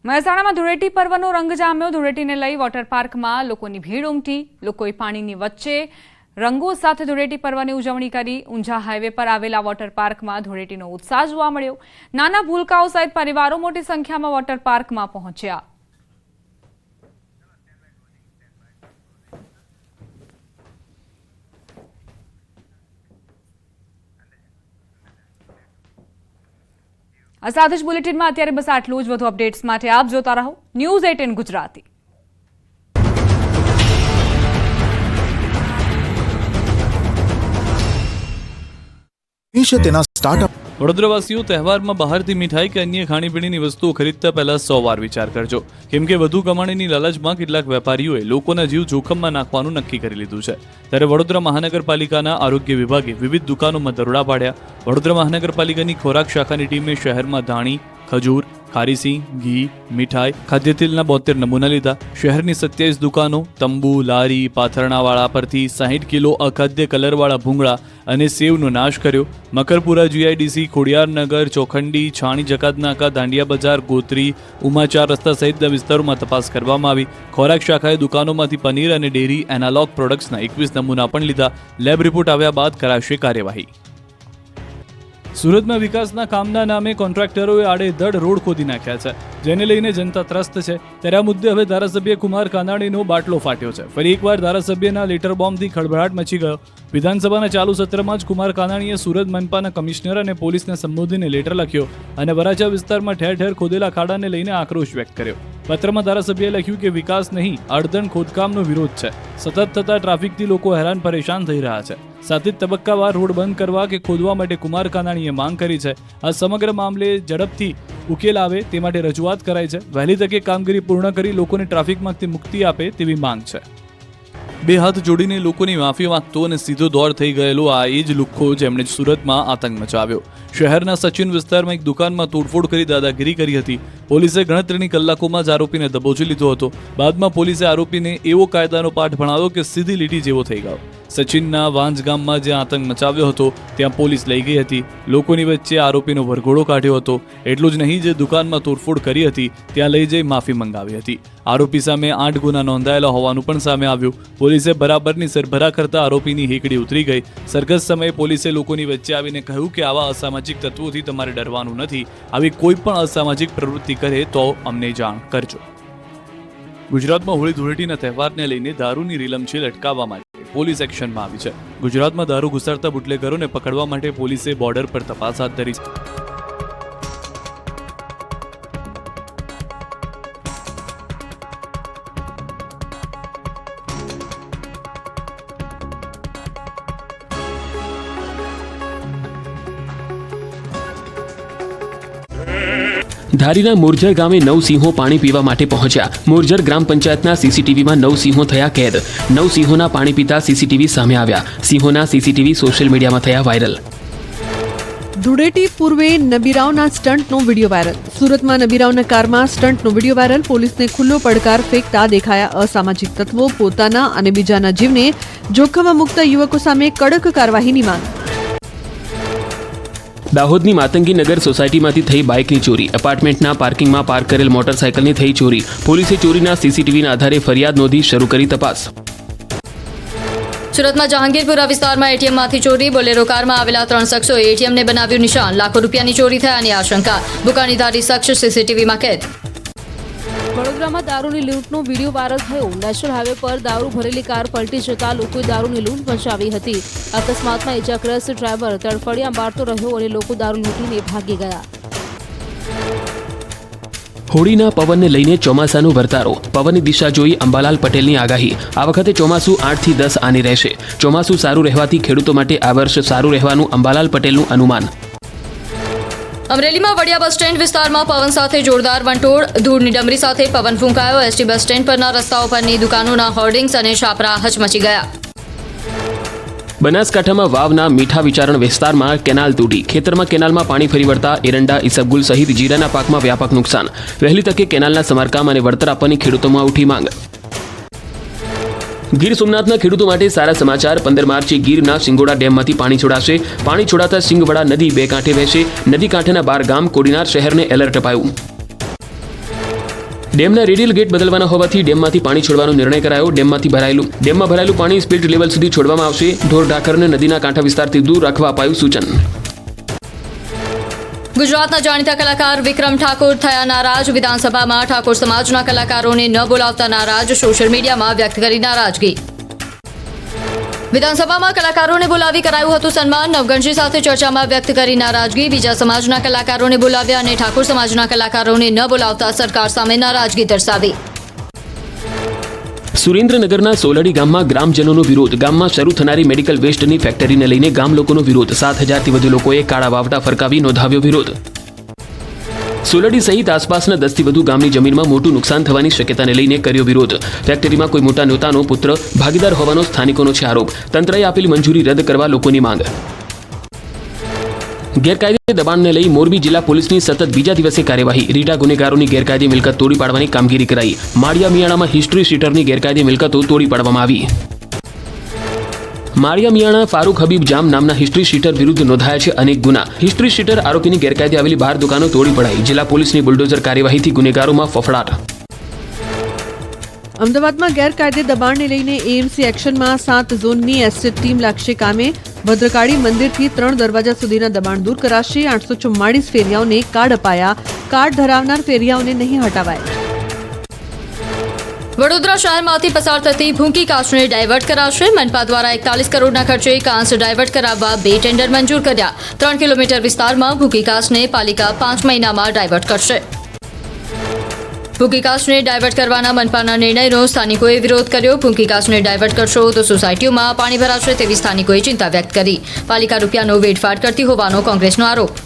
મહેસાણામાં ધૂળેટી પર્વનો રંગ જામ્યો। ધૂળેટીને લઈ વોટર પાર્કમાં લોકોની ભીડ ઉમટી। લોકોએ પાણીની વચ્ચે રંગો સાથે ધૂળેટી પર્વની ઉજવણી કરી। ઊંઝા હાઈવે પર આવેલા વોટર પાર્કમાં ધૂળેટીનો ઉત્સાહ જોવા મળ્યો। નાના ભૂલકાઓ સહિત પરિવારો મોટી સંખ્યામાં વોટર પાર્કમાં પહોંચ્યા। આ સાથે જ બુલેટિનમાં અત્યારે બસ આટલું જ। વધુ અપડેટ્સ માટે આપ જોતા રહો ન્યૂઝ 18 ગુજરાતી। વડોદરાવાસીઓ તહેવારમાં બહારથી મીઠાઈ કે અન્ય ખાણીપીણીની વસ્તુઓ ખરીદતા પહેલા 100 વાર વિચાર કરજો, કેમ કે વધુ કમાણીની લાલચમાં કેટલાક વેપારીઓએ લોકોના જીવ જોખમમાં નાખવાનું નક્કી કરી લીધું છે। ત્યારે વડોદરા મહાનગરપાલિકાના આરોગ્ય વિભાગે વિવિધ દુકાનોમાં દરોડા પાડ્યા। વડોદરા મહાનગરપાલિકાની ખોરાક શાખાની ટીમે શહેરમાં ધાણી, ખજૂર, ખારીસી, ઘી, મીઠાઈ, ખાદ્ય તેલના 72 નમૂના લીધા। શહેરની 27 દુકાનો, તંબુ, લારી, પાથરણાવાળા પરથી 60 કિલો અખાદ્ય કલરવાળા ભૂંગળા અને સેવનો નાશ કર્યો। મકરપુરા, GIDC, ખોડિયારનગર, ચોખંડી, છાણી જકાતનાકા, દાંડિયા બજાર, ગોત્રી, ઉમાચાર રસ્તા સહિતના વિસ્તારોમાં તપાસ કરવામાં આવી। ખોરાક શાખાએ દુકાનોમાંથી પનીર અને ડેરી એનાલોગ પ્રોડક્ટ્સના 21 નમૂના પણ લીધા। લેબ રિપોર્ટ આવ્યા બાદ કરાશે કાર્યવાહી। સુરતમાં વિકાસના કામના નામે કોન્ટ્રાક્ટરોએ આડેધડ રોડ ખોદી નાખ્યા છે, જેને લઈને જનતા ત્રસ્ત છે। ત્યારે આ મુદ્દે હવે ધારાસભ્ય કુમાર કાનાણીનો બાટલો ફાટ્યો છે। ફરી એકવાર ધારાસભ્યના લેટર બોમ્બથી ખળભળાટ મચી ગયો। વિધાનસભાના ચાલુ સત્રમાં જ કુમાર કાનાણીએ સુરત મનપાના કમિશનર અને પોલીસને સંબોધીને લેટર લખ્યો અને વરાછા વિસ્તારમાં ઠેર ઠેર ખોદેલા ખાડાને લઈને આક્રોશ વ્યક્ત કર્યો। પત્રમાં ધારાસભ્યએ લખ્યું કે વિકાસ નહીં, આડધણ ખોદકામનો વિરોધ છે। સતત થતા ટ્રાફિકથી લોકો હેરાન પરેશાન થઈ રહ્યા છે। સાથે જ તબક્કાવાર રોડ બંધ કરવા કે ખોદવા માટે કુમાર કાનાણીએ માંગ કરી છે। આ સમગ્ર મામલે ઝડપથી ઉકેલ આવે તે માટે રજૂઆત કરાઈ છે। વહેલી તકે કામગીરી પૂર્ણ કરી લોકોને ટ્રાફિકમાંથી મુક્તિ આપે તેવી માંગ છે। બે હાથ જોડીને લોકોની માફી માંગતો અને સીધો દોર થઈ ગયેલો આ એ જ લુખ્ખો જેમણે સુરતમાં આતંક મચાવ્યો। શહેરના સચિન વિસ્તારમાં એક દુકાનમાં તોડફોડ કરી દાદાગીરી કરી હતી। પોલીસે ગણતરીની કલાકોમાં જ આરોપીને દબોચી લીધો હતો। બાદમાં પોલીસે આરોપીને એવો કાયદાનો પાઠ ભણાવ્યો કે સીધી લીટી જેવો થઈ ગયો। સચિનના વાંજ ગામમાં જે આતંક મચાવ્યો હતો ત્યાં પોલીસ લઈ ગઈ હતી। લોકોની વચ્ચે આરોપીનો વરઘોડો કાઢ્યો હતો। એટલું જ નહીં, જે દુકાનમાં તોડફોડ કરી હતી ત્યાં લઈ જઈ માફી મંગાવી હતી। આરોપી સામે 8 ગુના નોંધાયેલા હોવાનું પણ સામે આવ્યું। પોલીસે બરાબરની સરભરા કરતા આરોપીની હેકડી ઉતરી ગઈ। સરઘસ સમયે પોલીસે લોકોની વચ્ચે આવીને કહ્યું કે આવા અસામાજિક તત્વોથી તમારે ડરવાનું નથી। આવી કોઈ પણ અસામાજિક પ્રવૃત્તિ કરે તો અમને જાણ કરજો। ગુજરાતમાં હોળી ધૂળેટીના તહેવારને લઈને દારૂની રીલમછેલ અટકાવવા માટે પોલીસ એક્શનમાં આવી છે। ગુજરાતમાં દારૂ ઘુસાડતા બુટલેગરોને પકડવા માટે પોલીસે બોર્ડર પર તપાસ હાથ ધરી છે। ધારીના મોરજર ગામે 9 સિંહો પાણી પીવા માટે પહોંચ્યા। મોરજર ગ્રામ પંચાયતના CCTVમાં 9 સિંહો થયા કેદ। 9 સિંહોના પાણી પીતા CCTV સામે આવ્યા। સિંહોના CCTV સોશિયલ મીડિયામાં થયા વાયરલ। ધૂળેટી પૂર્વે નબીરાવના સ્ટન્ટનો વિડીયો વાયરલ। સુરતમાં નબીરાવના કારમાં સ્ટન્ટનો વિડીયો વાયરલ। પોલીસને ખુલ્લો પડકાર ફેંકતા દેખાયા અસામાજિક તત્વો। પોતાના અને બીજાના જીવને જોખમમાં મુકતા યુવકો સામે કડક કાર્યવાહીની માંગ। દાહોદની માતંગી નગર સોસાયટીમાંથી થઈ બાઇકની ચોરી। એપાર્ટમેન્ટના પાર્કિંગમાં પાર્ક કરેલ મોટરસાયકલની થઈ ચોરી। પોલીસે ચોરીના CCTVના આધારે ફરિયાદ નોંધી શરૂ કરી તપાસ। સુરતમાં જહાંગીરપુરા વિસ્તારમાં ATMમાંથી ચોરી। બોલેરો કારમાં આવેલા 3 શખ્સોએ ATMને બનાવ્યું નિશાન। લાખો રૂપિયાની ચોરી થયાની આશંકા। દુકાનદારી શખ્સ CCTVમાં કેદ। વડોદરામાં દારૂની લૂંટનો વિડીયો વાયરલ થયો। નેશનલ હાઈવે પર દારૂ ભરેલી કાર પલટી જતા લોકોએ દારૂની લૂંટ મચાવી હતી। અકસ્માતમાં ઇજાગ્રસ્ત ડ્રાઈવર તડફડિયા મારતો રહ્યો અને લોકો દારૂ લૂંટીને ભાગી ગયા। હોળીના પવનને લઈને ચોમાસાનો વર્તારો। પવનની દિશા જોઈ અંબાલાલ પટેલની આગાહી। આ વખતે ચોમાસું 8 થી 10 આની રહેશે। ચોમાસું સારું રહેવાથી ખેડૂતો માટે આ વર્ષ સારું રહેવાનું અંબાલાલ પટેલનું અનુમાન। અમરેલીમાં વડિયા બસ સ્ટેન્ડ વિસ્તારમાં પવન સાથે જોરદાર વંટોળ। ધૂળની ડમરી સાથે પવન ફૂંકાયો। ST બસ સ્ટેન્ડ પરના રસ્તાઓ પરની દુકાનોના હોર્ડિંગ્સ અને છાપરા હચમચી ગયા। બનાસકાંઠામાં વાવના મીઠા વિચારણ વિસ્તારમાં કેનાલ તૂટી। ખેતરમાં કેનાલમાં પાણી ફરી વળતા એરંડા, ઈસબગુલ સહિત જીરાના પાકમાં વ્યાપક નુકસાન। વહેલી તકે કેનાલના સમારકામ અને વળતર આપવાની ખેડૂતોમાં ઉઠી માંગ। ગીર સોમનાથના ખેડૂતો માટે સારા સમાચાર 15 માર્ચે ગીરના સિંગોડા ડેમમાંથી પાણી છોડાશે. પાણી છોડાતા સિંગવડા નદી બે કાંઠે વહેશે. નદી કાંઠેના 12 ગામ કોડીનાર શહેરને એલર્ટ અપાયું. ડેમના રેડિયલ ગેટ બદલવાના હોવાથી ડેમમાંથી પાણી છોડવાનો નિર્ણય કરાયો. ડેમમાં ભરાયેલું પાણી સ્પિલ્ટ લેવલ સુધી છોડવામાં આવશે. ઢોર ઢાકરને નદીના કાંઠા વિસ્તારથી દૂર રાખવા અપાયું સૂચન. ગુજરાતના જાણીતા કલાકાર વિક્રમ ઠાકોર થયા નારાજ. વિધાનસભામાં ઠાકોર સમાજના કલાકારોને ન બોલાવતા નારાજ. સોશિયલ મીડિયામાં વ્યક્ત કરી નારાજગી. વિધાનસભામાં કલાકારોને બોલાવી કરાયું હતું સન્માન. નવગણજી સાથે ચર્ચામાં વ્યક્ત કરી નારાજગી. બીજા સમાજના કલાકારોને બોલાવ્યા અને ઠાકોર સમાજના કલાકારોને ન બોલાવતા સરકાર સામે નારાજગી દર્શાવી. સુરેન્દ્રનગરના સોલડી ગામમાં ગ્રામજનોનો વિરોધ. ગામમાં શરૂ થનારી મેડિકલ વેસ્ટની ફેક્ટરીને લઈને ગામ લોકોનો વિરોધ. 7,000થી વધુ લોકોએ કાળા વાવટા ફરકાવી નોંધાવ્યો વિરોધ. સોલડી સહિત આસપાસના 10થી વધુ ગામની જમીનમાં મોટું નુકસાન થવાની શક્યતાને લઈને કર્યો વિરોધ. ફેક્ટરીમાં કોઈ મોટા નેતાનો પુત્ર ભાગીદાર હોવાનો સ્થાનિકોનો છે આરોપ. તંત્રએ આપેલી મંજૂરી રદ કરવા લોકોની માંગ. ગેરકાયદે દબાણને લઈ મોરબી જિલ્લા પોલીસની સતત બીજા દિવસે કાર્યવાહી. રીટા ગુનેગારોની ગેરકાયદે મિલકત તોડી પાડવાની કામગીરી કરાઈ. માળિયા મિયાણામાં હિસ્ટ્રી શીટરની ગેરકાયદે મિલકતો તોડી પાડવામાં આવી. માળિયા મિયાણા ફારૂક હબીબ જામ નામના હિસ્ટ્રી શીટર વિરુદ્ધ નોંધાયા છે અનેક ગુના. હિસ્ટ્રી શીટર આરોપીની ગેરકાયદે આવેલી 12 દુકાનો તોડી પડાઈ. જિલ્લા પોલીસની બુલડોઝર કાર્યવાહીથી ગુનેગારોમાં ફફડાટ. અમદાવાદમાં ગેરકાયદે દબાણને લઈને એએમસી એક્શનમાં 7 ઝોનની એસટીએફ ટીમ લાગશે કામે. ભદ્રકાળી મંદિરથી 3 દરવાજા સુધીના દબાણ દૂર કરાશે. 844 ફેરિયાઓને કાર્ડ અપાયા. કાર્ડ ધરાવનાર ફેરિયાઓને નહીં હટાવાય. વડોદરા શહેરમાંથી પસાર થતી ભૂંકી કાચને ડાયવર્ટ કરાશે. મનપા દ્વારા 41 કરોડના ખર્ચે કાંસ ડાયવર્ટ કરાવવા 2 ટેન્ડર મંજૂર કર્યા. 3 કિલોમીટર વિસ્તારમાં ભૂંકી કાચને પાલિકા 5 મહિનામાં ડાયવર્ટ કરશે. ભૂંકી કાચને ડાયવર્ટ કરવાના મનપાના નિર્ણયનો સ્થાનિકોએ વિરોધ કર્યો. ભૂંકી કાચને ડાયવર્ટ કરશો તો સોસાયટીઓમાં પાણી ભરાશે તેવી સ્થાનિકોએ ચિંતા વ્યક્ત કરી. પાલિકા રૂપિયાનો વેડફાટ કરતી હોવાનો કોંગ્રેસનો આરોપ.